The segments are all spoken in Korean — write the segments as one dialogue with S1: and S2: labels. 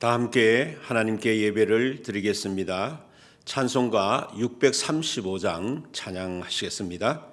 S1: 다 함께 하나님께 예배를 드리겠습니다. 찬송가 635장 찬양하시겠습니다.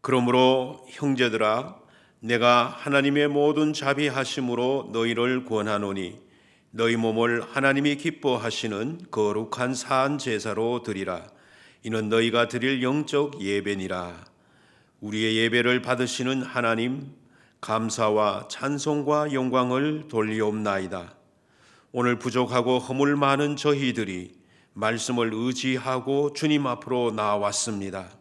S1: 그러므로 형제들아, 내가 하나님의 모든 자비하심으로 너희를 권하노니 너희 몸을 하나님이 기뻐하시는 거룩한 산 제사로 드리라. 이는 너희가 드릴 영적 예배니라. 우리의 예배를 받으시는 하나님, 감사와 찬송과 영광을 돌리옵나이다. 오늘 부족하고 허물 많은 저희들이 말씀을 의지하고 주님 앞으로 나왔습니다.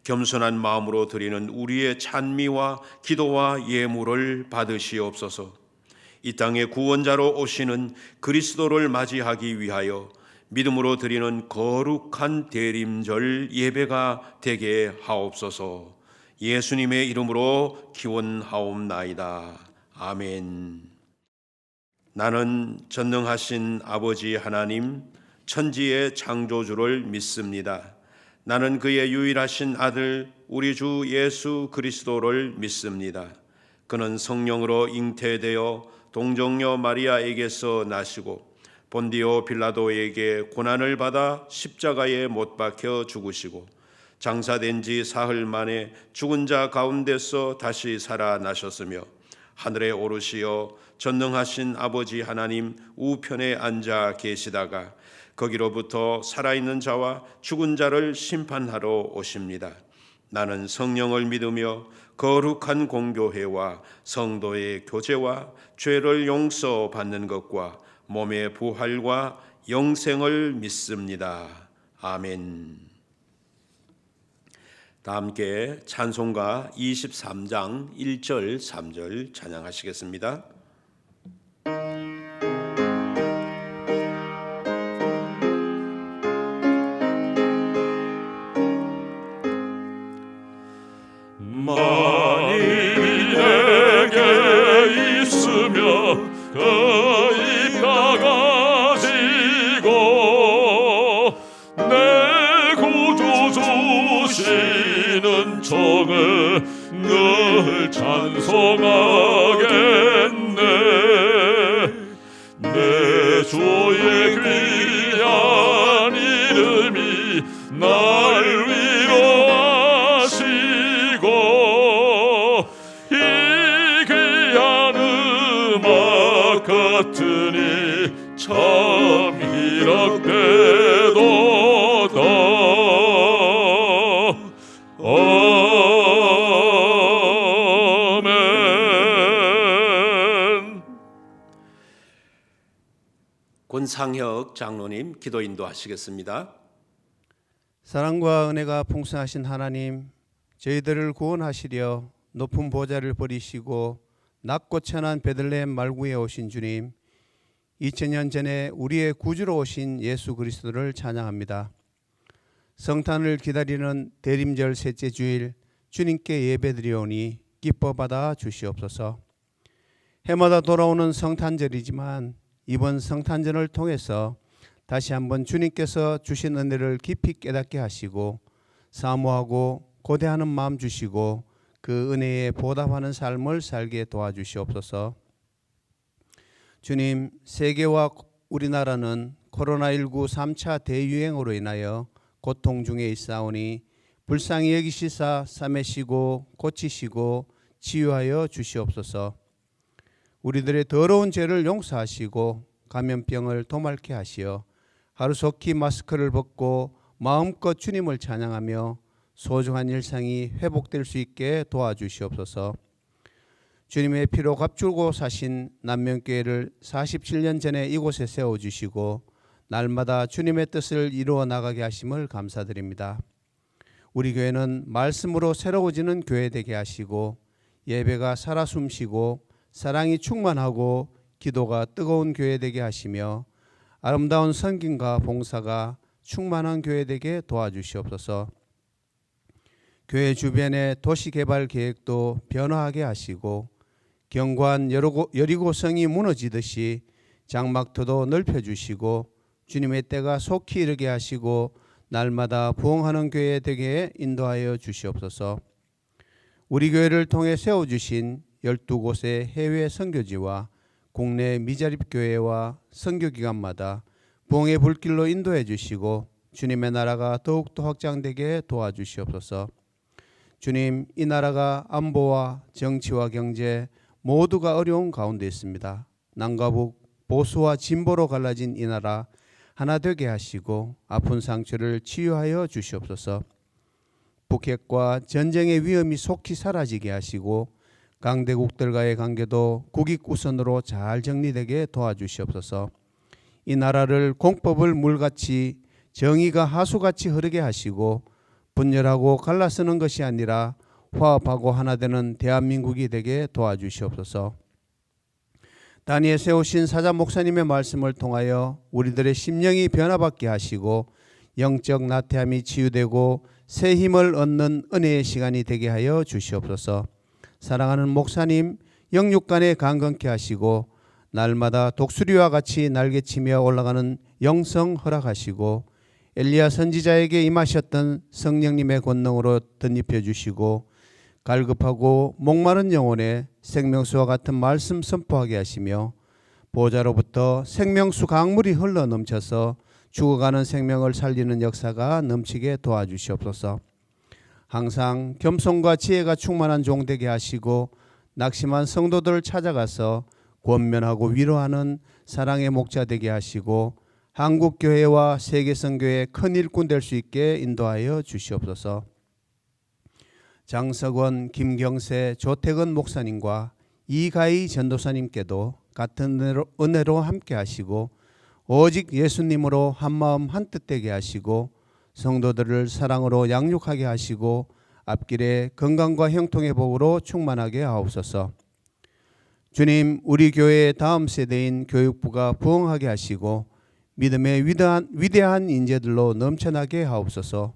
S1: 겸손한 마음으로 드리는 우리의 찬미와 기도와 예물을 받으시옵소서. 이 땅의 구원자로 오시는 그리스도를 맞이하기 위하여 믿음으로 드리는 거룩한 대림절 예배가 되게 하옵소서. 예수님의 이름으로 기원하옵나이다. 아멘. 나는 전능하신 아버지 하나님, 천지의 창조주를 믿습니다. 나는 그의 유일하신 아들 우리 주 예수 그리스도를 믿습니다. 그는 성령으로 잉태되어 동정녀 마리아에게서 나시고 본디오 빌라도에게 고난을 받아 십자가에 못 박혀 죽으시고 장사된 지 사흘 만에 죽은 자 가운데서 다시 살아나셨으며 하늘에 오르시어 전능하신 아버지 하나님 우편에 앉아 계시다가 거기로부터 살아있는 자와 죽은 자를 심판하러 오십니다. 나는 성령을 믿으며 거룩한 공교회와 성도의 교제와 죄를 용서받는 것과 몸의 부활과 영생을 믿습니다. 아멘. 다 함께 찬송가 23장 1절 3절 찬양하시겠습니다.
S2: 만일이 내게 있으며 그 입 다가지고 내 구주 주시는 정을 늘 찬송하겠네. 내 주의 귀한 이름이 날 위로하시고 이 귀한 음악 같으니 참 희락되도다. 아멘.
S1: 권상혁 장로님 기도 인도하시겠습니다.
S3: 사랑과 은혜가 풍성하신 하나님, 저희들을 구원하시려 높은 보좌를 버리시고 낮고 천한 베들레헴 말구에 오신 주님, 2000년 전에 우리의 구주로 오신 예수 그리스도를 찬양합니다. 성탄을 기다리는 대림절 셋째 주일 주님께 예배드리오니 기뻐 받아 주시옵소서. 해마다 돌아오는 성탄절이지만 이번 성탄절을 통해서 다시 한번 주님께서 주신 은혜를 깊이 깨닫게 하시고 사모하고 고대하는 마음 주시고 그 은혜에 보답하는 삶을 살게 도와주시옵소서. 주님, 세계와 우리나라는 코로나19 3차 대유행으로 인하여 고통 중에 있사오니 불쌍히 여기시사 삼매시고 고치시고 치유하여 주시옵소서. 우리들의 더러운 죄를 용서하시고 감염병을 도말케 하시어 하루속히 마스크를 벗고 마음껏 주님을 찬양하며 소중한 일상이 회복될 수 있게 도와주시옵소서. 주님의 피로 값주고 사신 남명교회를 47년 전에 이곳에 세워주시고 날마다 주님의 뜻을 이루어 나가게 하심을 감사드립니다. 우리 교회는 말씀으로 새로워지는 교회 되게 하시고 예배가 살아 숨쉬고 사랑이 충만하고 기도가 뜨거운 교회 되게 하시며 아름다운 선김과 봉사가 충만한 교회 되게 도와주시옵소서. 교회 주변의 도시개발 계획도 변화하게 하시고 견고한 여리고성이 무너지듯이 장막터도 넓혀주시고 주님의 때가 속히 이르게 하시고 날마다 부흥하는 교회 되게 인도하여 주시옵소서. 우리 교회를 통해 세워주신 12곳의 해외 선교지와 국내 미자립교회와 선교기관마다 부흥의 불길로 인도해 주시고 주님의 나라가 더욱더 확장되게 도와주시옵소서. 주님, 이 나라가 안보와 정치와 경제 모두가 어려운 가운데 있습니다. 남과 북, 보수와 진보로 갈라진 이 나라 하나 되게 하시고 아픈 상처를 치유하여 주시옵소서. 북핵과 전쟁의 위험이 속히 사라지게 하시고 강대국들과의 관계도 국익우선으로 잘 정리되게 도와주시옵소서. 이 나라를 공법을 물같이 정의가 하수같이 흐르게 하시고 분열하고 갈라서는 것이 아니라 화합하고 하나 되는 대한민국이 되게 도와주시옵소서. 단위에 세우신 사자 목사님의 말씀을 통하여 우리들의 심령이 변화받게 하시고 영적 나태함이 치유되고 새 힘을 얻는 은혜의 시간이 되게 하여 주시옵소서. 사랑하는 목사님, 영육간에 강건케 하시고 날마다 독수리와 같이 날개치며 올라가는 영성 허락하시고 엘리야 선지자에게 임하셨던 성령님의 권능으로 덧입혀 주시고 갈급하고 목마른 영혼에 생명수와 같은 말씀 선포하게 하시며 보좌로부터 생명수 강물이 흘러 넘쳐서 죽어가는 생명을 살리는 역사가 넘치게 도와주시옵소서. 항상 겸손과 지혜가 충만한 종 되게 하시고 낙심한 성도들을 찾아가서 권면하고 위로하는 사랑의 목자 되게 하시고 한국교회와 세계선교회 큰 일꾼 될 수 있게 인도하여 주시옵소서. 장석원, 김경세, 조태근 목사님과 이가희 전도사님께도 같은 은혜로 함께 하시고 오직 예수님으로 한마음 한뜻 되게 하시고 성도들을 사랑으로 양육하게 하시고 앞길에 건강과 형통의 복으로 충만하게 하옵소서. 주님, 우리 교회의 다음 세대인 교육부가 부흥하게 하시고 믿음의 위대한 인재들로 넘쳐나게 하옵소서.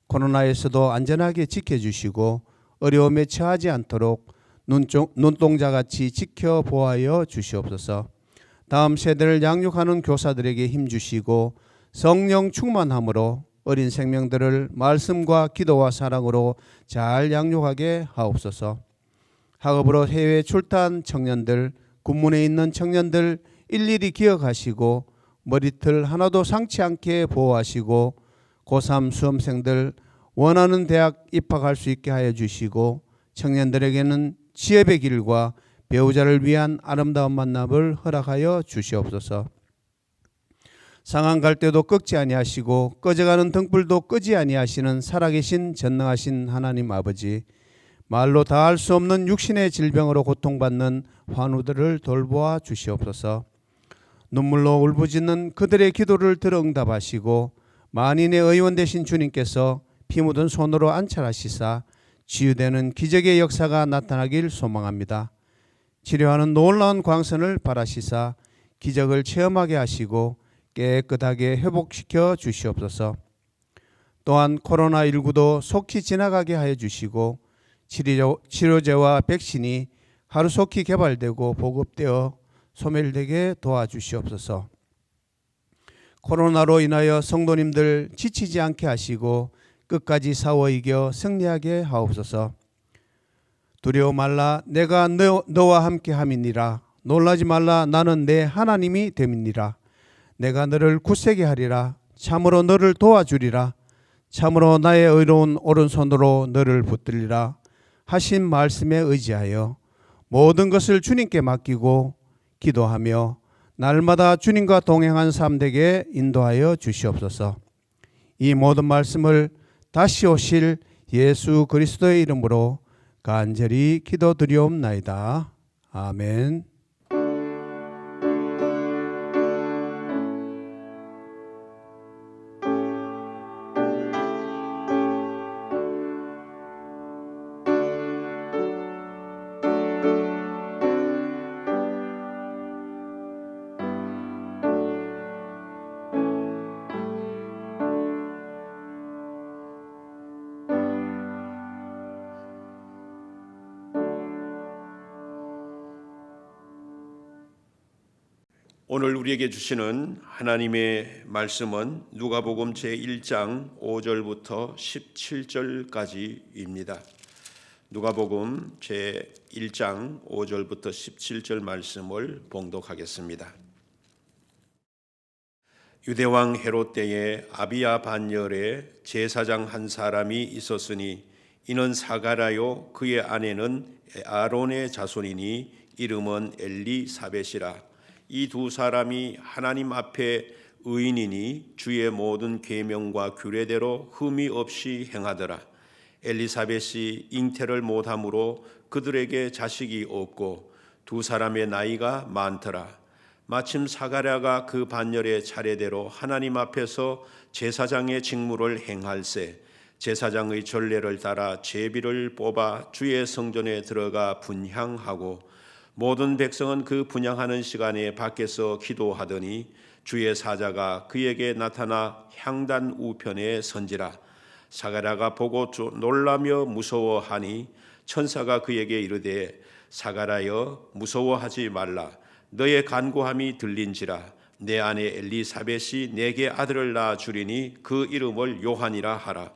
S3: 코로나에서도 안전하게 지켜주시고 어려움에 처하지 않도록 눈동자같이 지켜보아여 주시옵소서. 다음 세대를 양육하는 교사들에게 힘주시고 성령 충만함으로 어린 생명들을 말씀과 기도와 사랑으로 잘 양육하게 하옵소서. 학업으로 해외 출타한 청년들, 군문에 있는 청년들 일일이 기억하시고 머리털 하나도 상치 않게 보호하시고 고3 수험생들 원하는 대학 입학할 수 있게 하여 주시고 청년들에게는 취업의 길과 배우자를 위한 아름다운 만남을 허락하여 주시옵소서. 상한 갈 때도 꺾지 아니하시고 꺼져가는 등불도 끄지 아니하시는 살아계신 전능하신 하나님 아버지, 말로 다할 수 없는 육신의 질병으로 고통받는 환우들을 돌보아 주시옵소서. 눈물로 울부짖는 그들의 기도를 들어 응답하시고 만인의 의원 되신 주님께서 피 묻은 손으로 안찰하시사 치유되는 기적의 역사가 나타나길 소망합니다. 치료하는 놀라운 광선을 바라시사 기적을 체험하게 하시고 깨끗하게 회복시켜 주시옵소서. 또한 코로나19도 속히 지나가게 하여 주시고 치료제와 백신이 하루속히 개발되고 보급되어 소멸되게 도와주시옵소서. 코로나로 인하여 성도님들 지치지 않게 하시고 끝까지 싸워 이겨 승리하게 하옵소서. 두려워 말라, 내가 너와 함께 함이니라. 놀라지 말라, 나는 내 하나님이 됨이니라. 내가 너를 굳세게 하리라. 참으로 너를 도와주리라. 참으로 나의 의로운 오른손으로 너를 붙들리라 하신 말씀에 의지하여 모든 것을 주님께 맡기고 기도하며 날마다 주님과 동행한 삶 되게 인도하여 주시옵소서. 이 모든 말씀을 다시 오실 예수 그리스도의 이름으로 간절히 기도드리옵나이다. 아멘.
S1: 오늘 우리에게 주시는 하나님의 말씀은 누가복음 제1장 5절부터 17절까지입니다. 누가복음 제1장 5절부터 17절 말씀을 봉독하겠습니다. 유대왕 헤롯 때에 아비야 반열에 제사장 한 사람이 있었으니 이는 사가랴요 그의 아내는 아론의 자손이니 이름은 엘리사벳이라. 이 두 사람이 하나님 앞에 의인이니 주의 모든 계명과 규례대로 흠이 없이 행하더라. 엘리사벳이 잉태를 못함으로 그들에게 자식이 없고 두 사람의 나이가 많더라. 마침 사가랴가 그 반열의 차례대로 하나님 앞에서 제사장의 직무를 행할세 제사장의 전례를 따라 제비를 뽑아 주의 성전에 들어가 분향하고 모든 백성은 그 분향하는 시간에 밖에서 기도하더니 주의 사자가 그에게 나타나 향단 우편에 선지라. 사가랴가 보고 놀라며 무서워하니 천사가 그에게 이르되 사가랴여 무서워하지 말라. 너의 간구함이 들린지라. 내 아내 엘리사벳이 내게 아들을 낳아 주리니 그 이름을 요한이라 하라.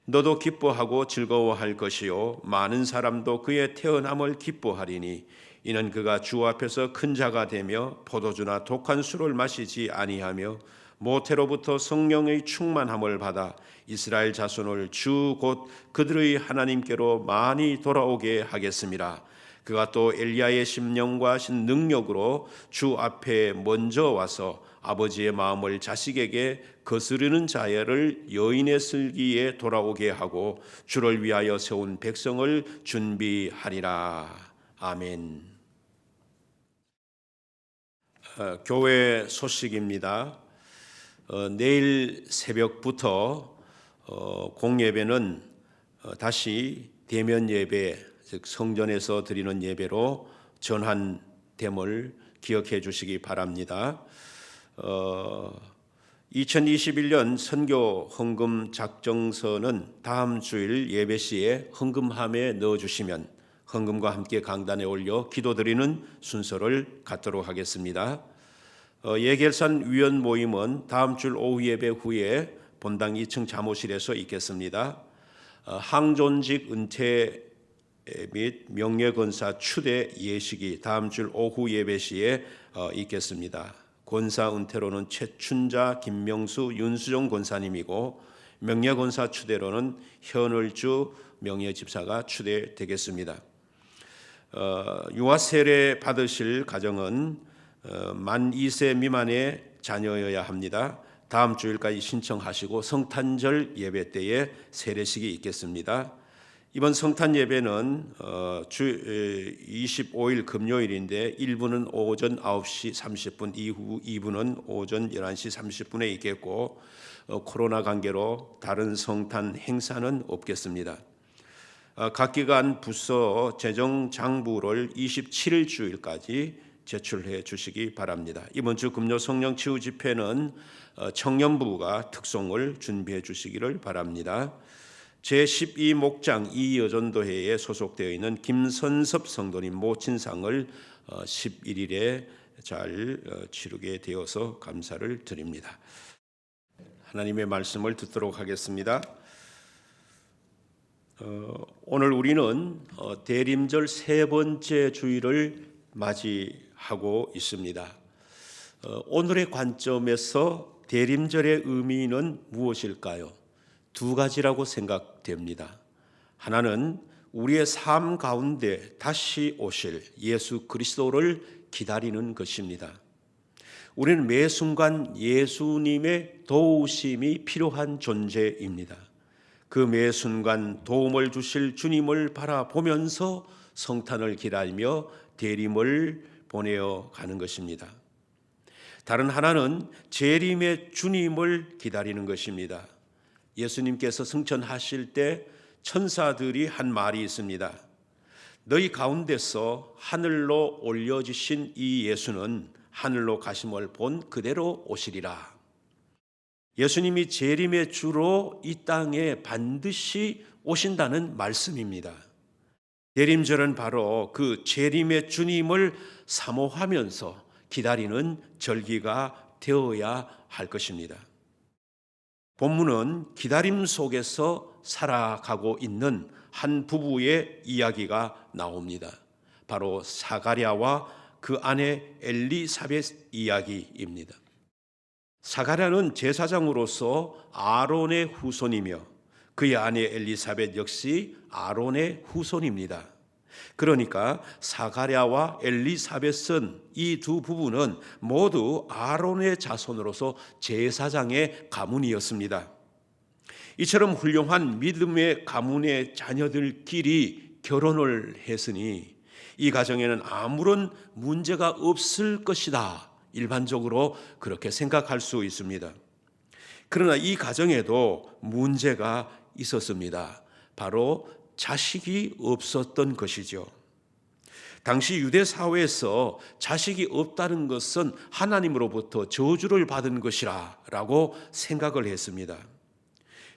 S1: 너도 기뻐하고 즐거워할 것이요 많은 사람도 그의 태어남을 기뻐하리니 이는 그가 주 앞에서 큰 자가 되며 포도주나 독한 술을 마시지 아니하며 모태로부터 성령의 충만함을 받아 이스라엘 자손을 주 곧 그들의 하나님께로 많이 돌아오게 하겠습니다. 그가 또 엘리야의 심령과 능력으로 주 앞에 먼저 와서 아버지의 마음을 자식에게 거스르는 자야를 여인의 슬기에 돌아오게 하고 주를 위하여 세운 백성을 준비하리라. 아멘. 교회 소식입니다. 내일 새벽부터 공예배는 다시 대면 예배, 즉 성전에서 드리는 예배로 전환됨을 기억해 주시기 바랍니다. 2021년 선교 헌금 작정서는 다음 주일 예배 시에 헌금함에 넣어주시면 헌금과 함께 강단에 올려 기도드리는 순서를 갖도록 하겠습니다. 예결산 위원 모임은 다음 주 오후 예배 후에 본당 2층 자모실에서 있겠습니다. 항존직 은퇴 및 명예권사 추대 예식이 다음 주 오후 예배 시에 있겠습니다. 권사 은퇴로는 최춘자, 김명수, 윤수종 권사님이고 명예권사 추대로는 현을주 명예집사가 추대되겠습니다. 유아 세례 받으실 가정은 만 2세 미만의 자녀여야 합니다. 다음 주일까지 신청하시고 성탄절 예배 때에 세례식이 있겠습니다. 이번 성탄 예배는 25일 금요일인데 1부는 오전 9시 30분, 이후 2부는 오전 11시 30분에 있겠고 코로나 관계로 다른 성탄 행사는 없겠습니다. 각 기관 부서 재정 장부를 27일 주일까지 제출해 주시기 바랍니다. 이번 주 금요 성령 치유 집회는 청년부가 특송을 준비해 주시기를 바랍니다. 제12목장 이여전도회에 소속되어 있는 김선섭 성도님 모친상을 11일에 잘 치르게 되어서 감사를 드립니다. 하나님의 말씀을 듣도록 하겠습니다. 오늘 우리는 대림절 세 번째 주일을 맞이하고 있습니다. 오늘의 관점에서 대림절의 의미는 무엇일까요? 두 가지라고 생각됩니다. 하나는 우리의 삶 가운데 다시 오실 예수 그리스도를 기다리는 것입니다. 우리는 매 순간 예수님의 도우심이 필요한 존재입니다. 그 매 순간 도움을 주실 주님을 바라보면서 성탄을 기다리며 대림을 보내어 가는 것입니다. 다른 하나는 재림의 주님을 기다리는 것입니다. 예수님께서 승천하실 때 천사들이 한 말이 있습니다. 너희 가운데서 하늘로 올려지신 이 예수는 하늘로 가심을 본 그대로 오시리라. 예수님이 재림의 주로 이 땅에 반드시 오신다는 말씀입니다. 대림절은 바로 그 재림의 주님을 사모하면서 기다리는 절기가 되어야 할 것입니다. 본문은 기다림 속에서 살아가고 있는 한 부부의 이야기가 나옵니다. 바로 사가랴와 그 아내 엘리사벳 이야기입니다. 사가랴는 제사장으로서 아론의 후손이며 그의 아내 엘리사벳 역시 아론의 후손입니다. 그러니까 사가랴와 엘리사벳은 이 두 부부는 모두 아론의 자손으로서 제사장의 가문이었습니다. 이처럼 훌륭한 믿음의 가문의 자녀들끼리 결혼을 했으니 이 가정에는 아무런 문제가 없을 것이다. 일반적으로 그렇게 생각할 수 있습니다. 그러나 이 가정에도 문제가 있었습니다. 바로 자식이 없었던 것이죠. 당시 유대 사회에서 자식이 없다는 것은 하나님으로부터 저주를 받은 것이라고 생각을 했습니다.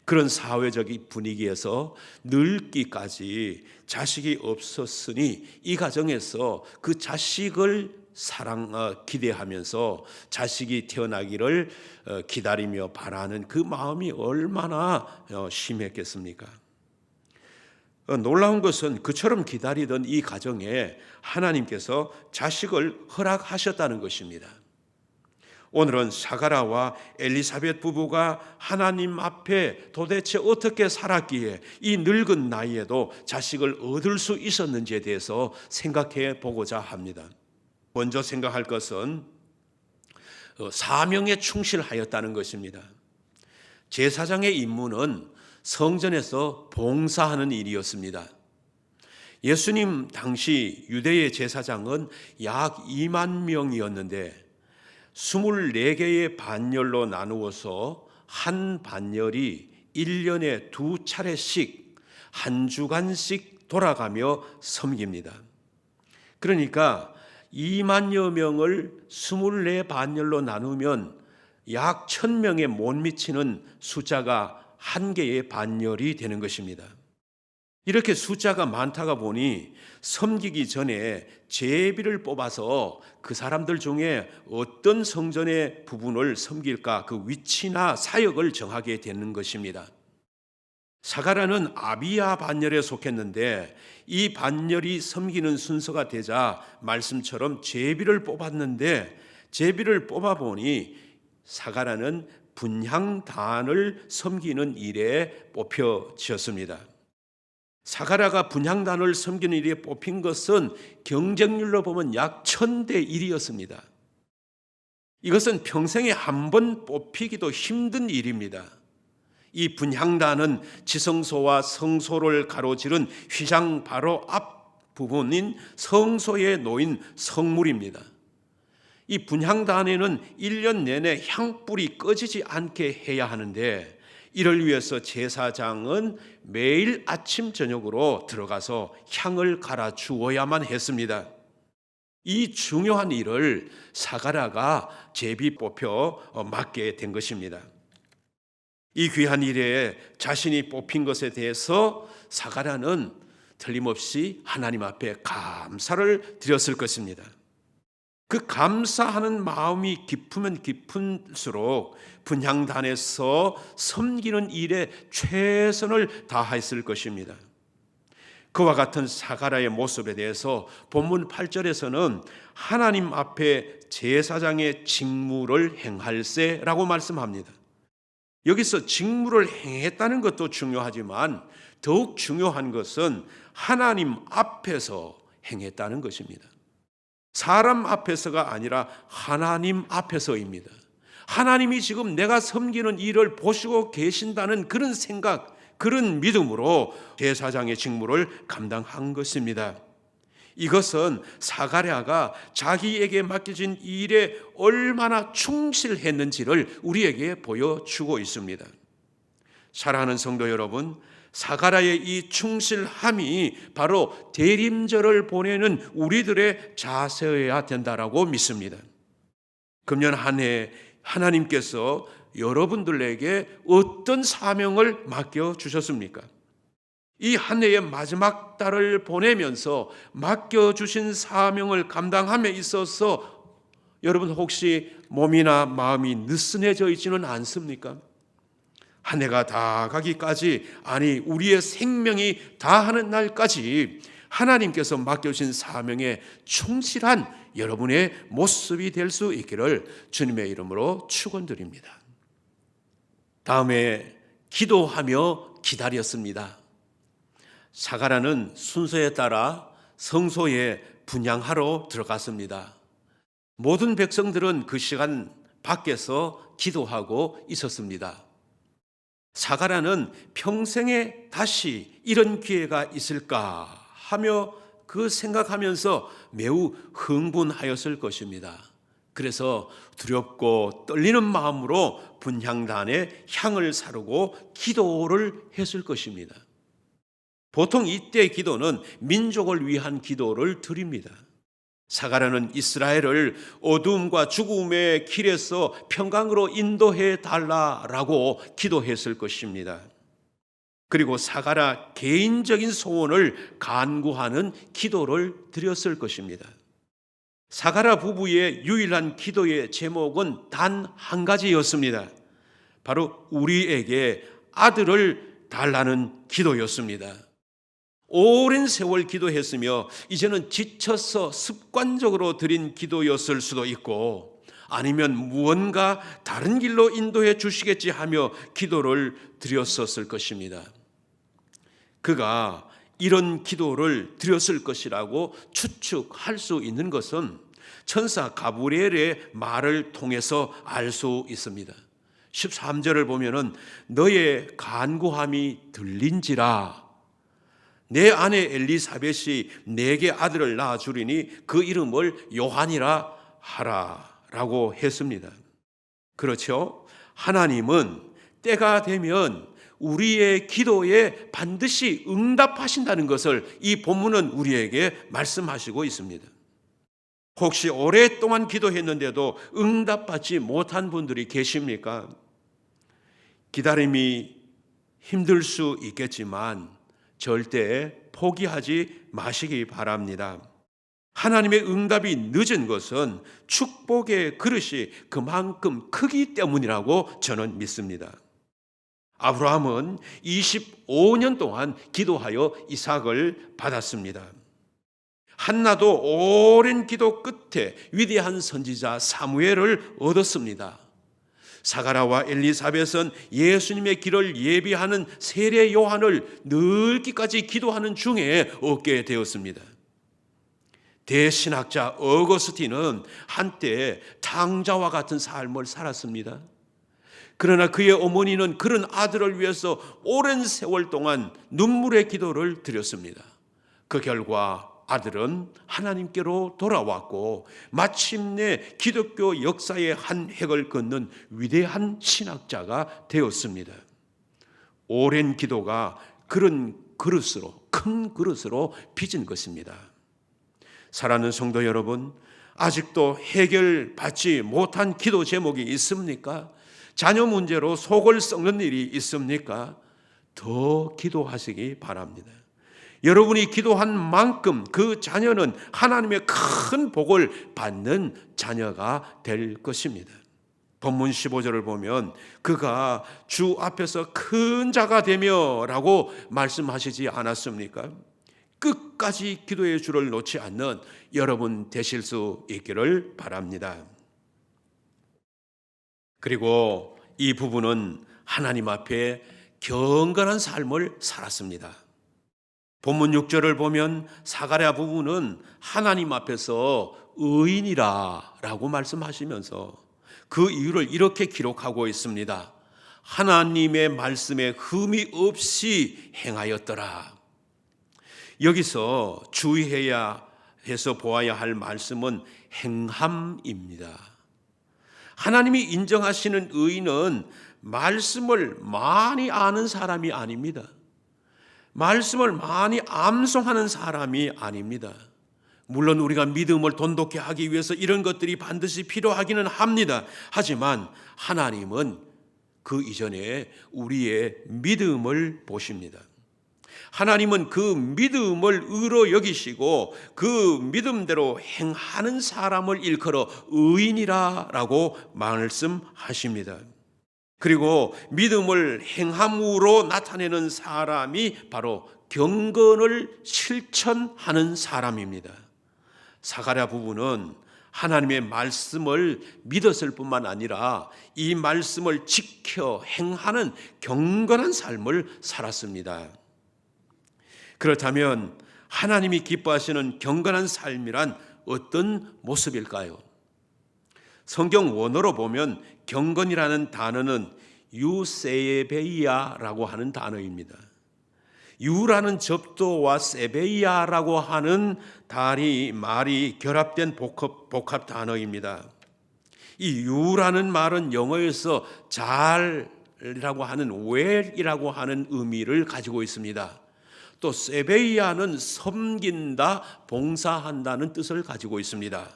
S1: 그런 사회적 분위기에서 늙기까지 자식이 없었으니 이 가정에서 그 자식을 기대하면서 자식이 태어나기를 기다리며 바라는 그 마음이 얼마나 심했겠습니까? 놀라운 것은 그처럼 기다리던 이 가정에 하나님께서 자식을 허락하셨다는 것입니다. 오늘은 사가랴와 엘리사벳 부부가 하나님 앞에 도대체 어떻게 살았기에 이 늙은 나이에도 자식을 얻을 수 있었는지에 대해서 생각해 보고자 합니다. 먼저 생각할 것은 사명에 충실하였다는 것입니다. 제사장의 임무는 성전에서 봉사하는 일이었습니다. 예수님 당시 유대의 제사장은 약 2만 명이었는데 24개의 반열로 나누어서 한 반열이 1년에 2차례씩 한 주간씩 돌아가며 섬깁니다. 그러니까 2만여 명을 24반열로 나누면 약 1000명에 못 미치는 숫자가 한 개의 반열이 되는 것입니다. 이렇게 숫자가 많다가 보니 섬기기 전에 제비를 뽑아서 그 사람들 중에 어떤 성전의 부분을 섬길까 그 위치나 사역을 정하게 되는 것입니다. 사가랴는 아비야 반열에 속했는데 이 반열이 섬기는 순서가 되자 말씀처럼 제비를 뽑았는데 제비를 뽑아보니 사가랴는 분향단을 섬기는 일에 뽑혀졌습니다. 사가랴가 분향단을 섬기는 일에 뽑힌 것은 경쟁률로 보면 약 1000대 1이었습니다. 이것은 평생에 한 번 뽑히기도 힘든 일입니다. 이 분향단은 지성소와 성소를 가로지른 휘장 바로 앞 부분인 성소에 놓인 성물입니다. 이 분향단에는 1년 내내 향불이 꺼지지 않게 해야 하는데, 이를 위해서 제사장은 매일 아침 저녁으로 들어가서 향을 갈아 주어야만 했습니다. 이 중요한 일을 사가랴가 제비 뽑혀 맡게 된 것입니다. 이 귀한 일에 자신이 뽑힌 것에 대해서 사가랴는 틀림없이 하나님 앞에 감사를 드렸을 것입니다. 그 감사하는 마음이 깊으면 깊을수록 분향단에서 섬기는 일에 최선을 다했을 것입니다. 그와 같은 사가랴의 모습에 대해서 본문 8절에서는 하나님 앞에 제사장의 직무를 행할세라고 말씀합니다. 여기서 직무를 행했다는 것도 중요하지만 더욱 중요한 것은 하나님 앞에서 행했다는 것입니다. 사람 앞에서가 아니라 하나님 앞에서입니다. 하나님이 지금 내가 섬기는 일을 보시고 계신다는 그런 생각, 그런 믿음으로 제사장의 직무를 감당한 것입니다. 이것은 사가랴가 자기에게 맡겨진 일에 얼마나 충실했는지를 우리에게 보여주고 있습니다. 사랑하는 성도 여러분, 사가랴의 이 충실함이 바로 대림절을 보내는 우리들의 자세여야 된다라고 믿습니다. 금년 한 해 하나님께서 여러분들에게 어떤 사명을 맡겨주셨습니까? 이 한 해의 마지막 달을 보내면서 맡겨주신 사명을 감당함에 있어서 여러분 혹시 몸이나 마음이 느슨해져 있지는 않습니까? 한 해가 다 가기까지, 아니 우리의 생명이 다하는 날까지 하나님께서 맡겨주신 사명에 충실한 여러분의 모습이 될 수 있기를 주님의 이름으로 축원드립니다. 다음에 기도하며 기다렸습니다. 사가랴는 순서에 따라 성소에 분향하러 들어갔습니다. 모든 백성들은 그 시간 밖에서 기도하고 있었습니다. 사가랴는 평생에 다시 이런 기회가 있을까 하며 그 생각하면서 매우 흥분하였을 것입니다. 그래서 두렵고 떨리는 마음으로 분향단에 향을 사르고 기도를 했을 것입니다. 보통 이때 기도는 민족을 위한 기도를 드립니다. 사가랴는 이스라엘을 어두움과 죽음의 길에서 평강으로 인도해 달라라고 기도했을 것입니다. 그리고 사가랴 개인적인 소원을 간구하는 기도를 드렸을 것입니다. 사가랴 부부의 유일한 기도의 제목은 단 한 가지였습니다. 바로 우리에게 아들을 달라는 기도였습니다. 오랜 세월 기도했으며 이제는 지쳐서 습관적으로 드린 기도였을 수도 있고, 아니면 무언가 다른 길로 인도해 주시겠지 하며 기도를 드렸었을 것입니다. 그가 이런 기도를 드렸을 것이라고 추측할 수 있는 것은 천사 가브리엘의 말을 통해서 알 수 있습니다. 13절을 보면은 너의 간구함이 들린지라, 내 아내 엘리사벳이 내게 아들을 낳아주리니 그 이름을 요한이라 하라 라고 했습니다. 그렇죠? 하나님은 때가 되면 우리의 기도에 반드시 응답하신다는 것을 이 본문은 우리에게 말씀하시고 있습니다. 혹시 오랫동안 기도했는데도 응답받지 못한 분들이 계십니까? 기다림이 힘들 수 있겠지만 절대 포기하지 마시기 바랍니다. 하나님의 응답이 늦은 것은 축복의 그릇이 그만큼 크기 때문이라고 저는 믿습니다. 아브라함은 25년 동안 기도하여 이삭을 받았습니다. 한나도 오랜 기도 끝에 위대한 선지자 사무엘을 얻었습니다. 사가랴와 엘리사벳은 예수님의 길을 예비하는 세례 요한을 늙기까지 기도하는 중에 얻게 되었습니다. 대신학자 어거스틴은 한때 탕자와 같은 삶을 살았습니다. 그러나 그의 어머니는 그런 아들을 위해서 오랜 세월 동안 눈물의 기도를 드렸습니다. 그 결과 아들은 하나님께로 돌아왔고 마침내 기독교 역사의 한 획을 긋는 위대한 신학자가 되었습니다. 오랜 기도가 그런 그릇으로, 큰 그릇으로 빚은 것입니다. 사랑하는 성도 여러분, 아직도 해결받지 못한 기도 제목이 있습니까? 자녀 문제로 속을 썩는 일이 있습니까? 더 기도하시기 바랍니다. 여러분이 기도한 만큼 그 자녀는 하나님의 큰 복을 받는 자녀가 될 것입니다. 본문 15절을 보면 그가 주 앞에서 큰 자가 되며 라고 말씀하시지 않았습니까? 끝까지 기도의 줄을 놓지 않는 여러분 되실 수 있기를 바랍니다. 그리고 이 부부는 하나님 앞에 경건한 삶을 살았습니다. 본문 6절을 보면 사가랴 부부는 하나님 앞에서 의인이라 라고 말씀하시면서 그 이유를 이렇게 기록하고 있습니다. 하나님의 말씀에 흠이 없이 행하였더라. 여기서 주의해야 해서 보아야 할 말씀은 행함입니다. 하나님이 인정하시는 의인은 말씀을 많이 아는 사람이 아닙니다. 말씀을 많이 암송하는 사람이 아닙니다. 물론 우리가 믿음을 돈독히 하기 위해서 이런 것들이 반드시 필요하기는 합니다. 하지만 하나님은 그 이전에 우리의 믿음을 보십니다. 하나님은 그 믿음을 의로 여기시고 그 믿음대로 행하는 사람을 일컬어 의인이라고 말씀하십니다. 그리고 믿음을 행함으로 나타내는 사람이 바로 경건을 실천하는 사람입니다. 사가랴 부부는 하나님의 말씀을 믿었을 뿐만 아니라 이 말씀을 지켜 행하는 경건한 삶을 살았습니다. 그렇다면 하나님이 기뻐하시는 경건한 삶이란 어떤 모습일까요? 성경 원어로 보면 경건이라는 단어는 유세베이아라고 하는 단어입니다. 유라는 접도와 세베이아라고 하는 말이 결합된 복합 단어입니다. 이 유라는 말은 영어에서 잘이라고 하는 well이라고 하는 의미를 가지고 있습니다. 또 세베이아는 섬긴다, 봉사한다는 뜻을 가지고 있습니다.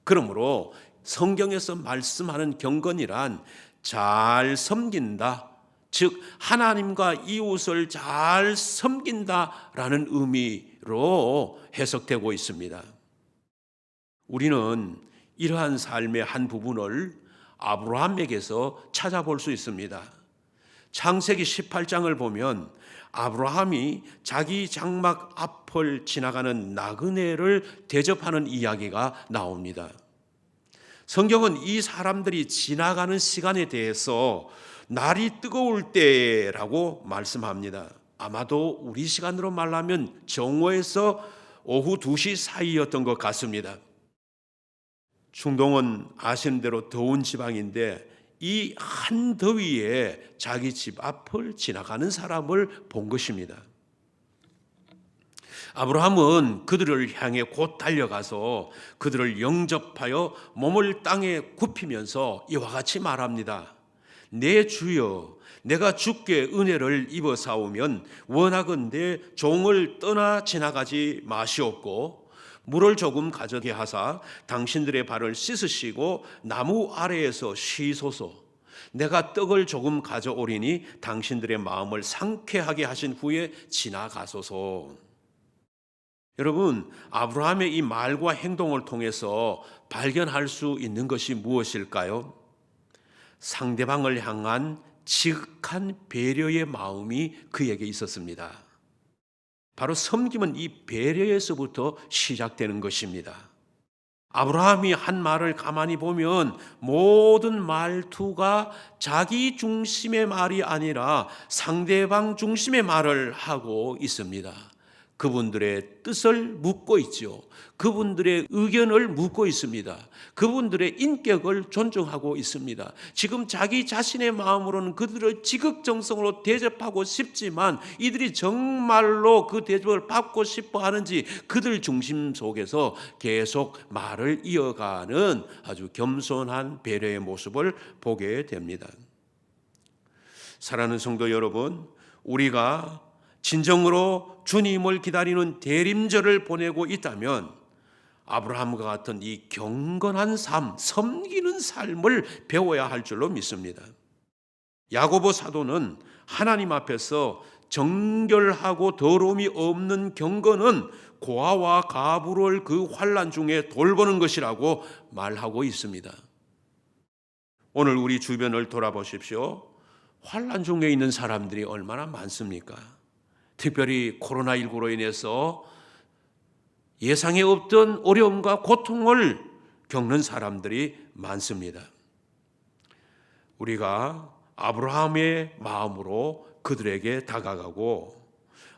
S1: 그러므로 성경에서 말씀하는 경건이란 잘 섬긴다, 즉 하나님과 이웃을 잘 섬긴다라는 의미로 해석되고 있습니다. 우리는 이러한 삶의 한 부분을 아브라함에게서 찾아볼 수 있습니다. 창세기 18장을 보면 아브라함이 자기 장막 앞을 지나가는 나그네를 대접하는 이야기가 나옵니다. 성경은 이 사람들이 지나가는 시간에 대해서 날이 뜨거울 때라고 말씀합니다. 아마도 우리 시간으로 말하면 정오에서 오후 2시 사이였던 것 같습니다. 중동은 아시는 대로 더운 지방인데 이 한더위에 자기 집 앞을 지나가는 사람을 본 것입니다. 아브라함은 그들을 향해 곧 달려가서 그들을 영접하여 몸을 땅에 굽히면서 이와 같이 말합니다. 내 주여, 내가 주께 은혜를 입어 사오면 원하건대 종을 떠나 지나가지 마시옵고 물을 조금 가져게 하사 당신들의 발을 씻으시고 나무 아래에서 쉬소서. 내가 떡을 조금 가져오리니 당신들의 마음을 상쾌하게 하신 후에 지나가소서. 여러분, 아브라함의 이 말과 행동을 통해서 발견할 수 있는 것이 무엇일까요? 상대방을 향한 지극한 배려의 마음이 그에게 있었습니다. 바로 섬김은 이 배려에서부터 시작되는 것입니다. 아브라함이 한 말을 가만히 보면 모든 말투가 자기 중심의 말이 아니라 상대방 중심의 말을 하고 있습니다. 그분들의 뜻을 묻고 있지요. 그분들의 의견을 묻고 있습니다. 그분들의 인격을 존중하고 있습니다. 지금 자기 자신의 마음으로는 그들을 지극정성으로 대접하고 싶지만 이들이 정말로 그 대접을 받고 싶어 하는지 그들 중심 속에서 계속 말을 이어가는 아주 겸손한 배려의 모습을 보게 됩니다. 사랑하는 성도 여러분, 우리가 진정으로 주님을 기다리는 대림절을 보내고 있다면 아브라함과 같은 이 경건한 삶, 섬기는 삶을 배워야 할 줄로 믿습니다. 야고보 사도는 하나님 앞에서 정결하고 더러움이 없는 경건은 고아와 가부를 그 환난 중에 돌보는 것이라고 말하고 있습니다. 오늘 우리 주변을 돌아보십시오. 환난 중에 있는 사람들이 얼마나 많습니까? 특별히 코로나19로 인해서 예상에 없던 어려움과 고통을 겪는 사람들이 많습니다. 우리가 아브라함의 마음으로 그들에게 다가가고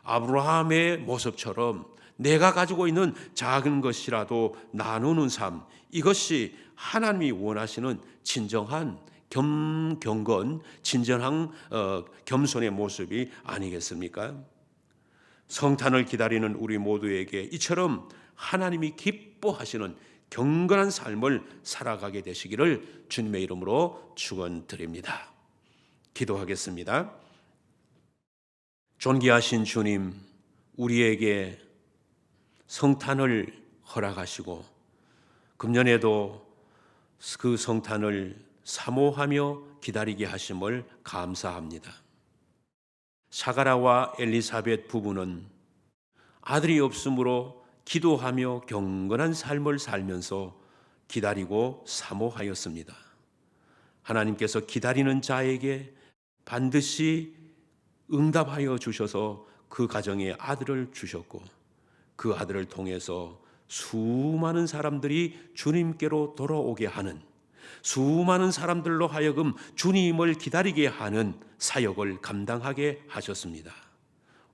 S1: 아브라함의 모습처럼 내가 가지고 있는 작은 것이라도 나누는 삶, 이것이 하나님이 원하시는 진정한 경건, 진정한 겸손의 모습이 아니겠습니까? 성탄을 기다리는 우리 모두에게 이처럼 하나님이 기뻐하시는 경건한 삶을 살아가게 되시기를 주님의 이름으로 축원드립니다. 기도하겠습니다. 존귀하신 주님, 우리에게 성탄을 허락하시고 금년에도 그 성탄을 사모하며 기다리게 하심을 감사합니다. 사가라와 엘리사벳 부부는 아들이 없으므로 기도하며 경건한 삶을 살면서 기다리고 사모하였습니다. 하나님께서 기다리는 자에게 반드시 응답하여 주셔서 그 가정에 아들을 주셨고 그 아들을 통해서 수많은 사람들이 주님께로 돌아오게 하는, 수많은 사람들로 하여금 주님을 기다리게 하는 사역을 감당하게 하셨습니다.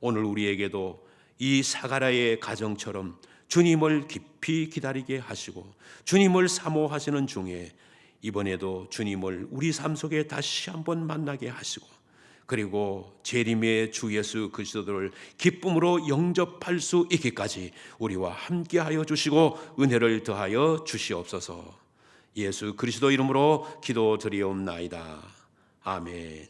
S1: 오늘 우리에게도 이 사가라의 가정처럼 주님을 깊이 기다리게 하시고 주님을 사모하시는 중에 이번에도 주님을 우리 삶 속에 다시 한번 만나게 하시고 그리고 재림의 주 예수 그리스도를 기쁨으로 영접할 수 있기까지 우리와 함께하여 주시고 은혜를 더하여 주시옵소서. 예수 그리스도 이름으로 기도드리옵나이다. 아멘.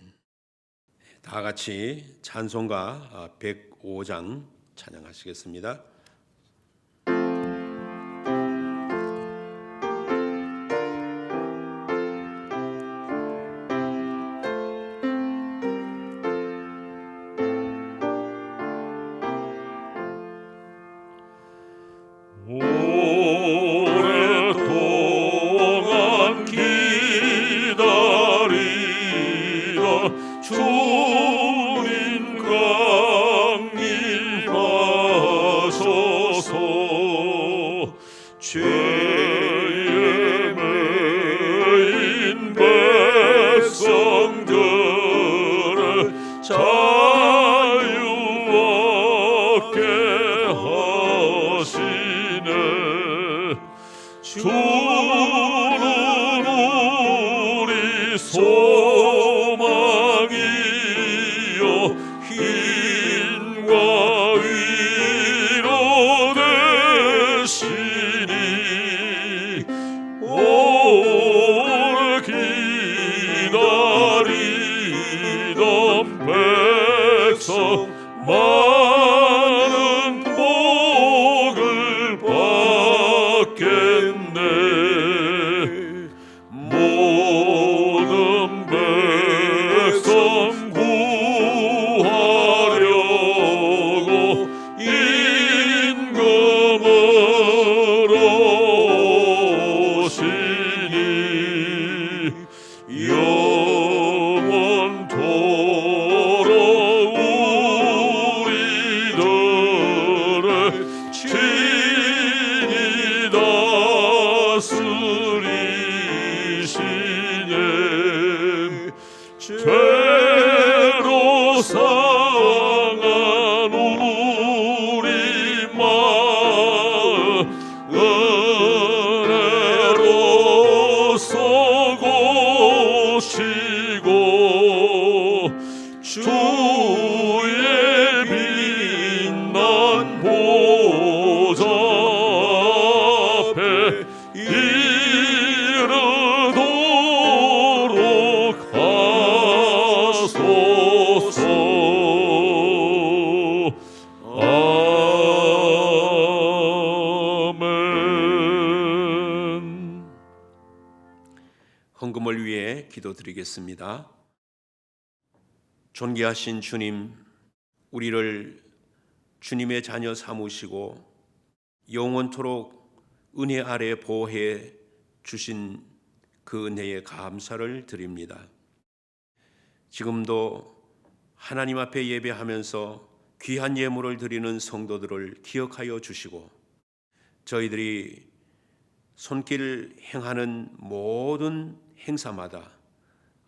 S1: 다 같이 찬송가 105장 찬양하시겠습니다.
S2: 오랫동안 기다리다 주님 강림하소서. 죄에 매인 백성들을 자유 얻게 하시네. 주는 우리 소망이요 힘과 위로 되시니 오래 기다리던 백성 많은 복을 받겠네. 모든
S1: 헌금을 위해 기도드리겠습니다. 존귀하신 주님, 우리를 주님의 자녀 삼으시고 영원토록 은혜 아래 보호해 주신 그 은혜에 감사를 드립니다. 지금도 하나님 앞에 예배하면서 귀한 예물을 드리는 성도들을 기억하여 주시고 저희들이 손길 행하는 모든 행사마다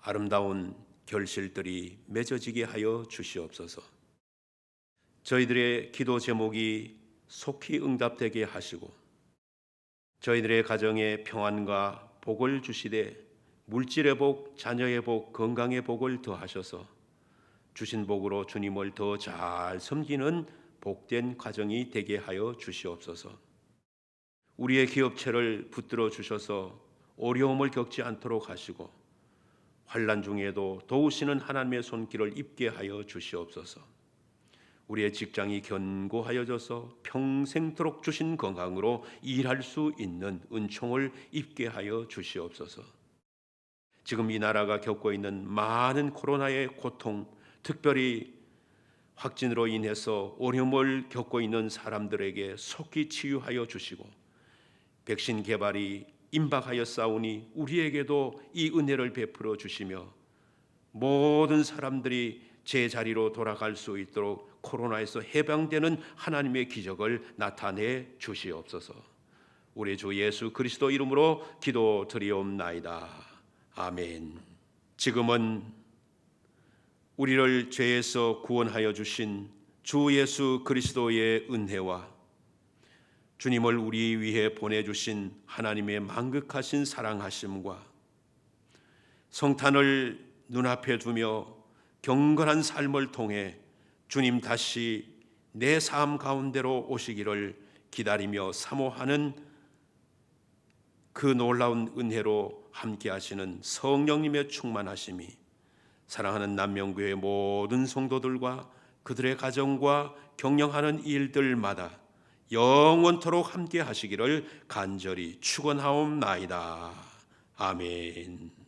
S1: 아름다운 결실들이 맺어지게 하여 주시옵소서. 저희들의 기도 제목이 속히 응답되게 하시고 저희들의 가정에 평안과 복을 주시되 물질의 복, 자녀의 복, 건강의 복을 더하셔서 주신 복으로 주님을 더 잘 섬기는 복된 가정이 되게 하여 주시옵소서. 우리의 기업체를 붙들어 주셔서 어려움을 겪지 않도록 하시고 환난 중에도 도우시는 하나님의 손길을 입게 하여 주시옵소서. 우리의 직장이 견고하여져서 평생토록 주신 건강으로 일할 수 있는 은총을 입게 하여 주시옵소서. 지금 이 나라가 겪고 있는 많은 코로나의 고통, 특별히 확진으로 인해서 어려움을 겪고 있는 사람들에게 속히 치유하여 주시고 백신 개발이 임박하였사오니 우리에게도 이 은혜를 베풀어 주시며 모든 사람들이 제자리로 돌아갈 수 있도록 코로나에서 해방되는 하나님의 기적을 나타내 주시옵소서. 우리 주 예수 그리스도 이름으로 기도드리옵나이다. 아멘. 지금은 우리를 죄에서 구원하여 주신 주 예수 그리스도의 은혜와 주님을 우리 위해 보내주신 하나님의 만극하신 사랑하심과 성탄을 눈앞에 두며 경건한 삶을 통해 주님 다시 내 삶 가운데로 오시기를 기다리며 사모하는 그 놀라운 은혜로 함께 하시는 성령님의 충만하심이 사랑하는 남명교회 모든 성도들과 그들의 가정과 경영하는 일들마다 영원토록 함께 하시기를 간절히 축원하옵나이다. 아멘.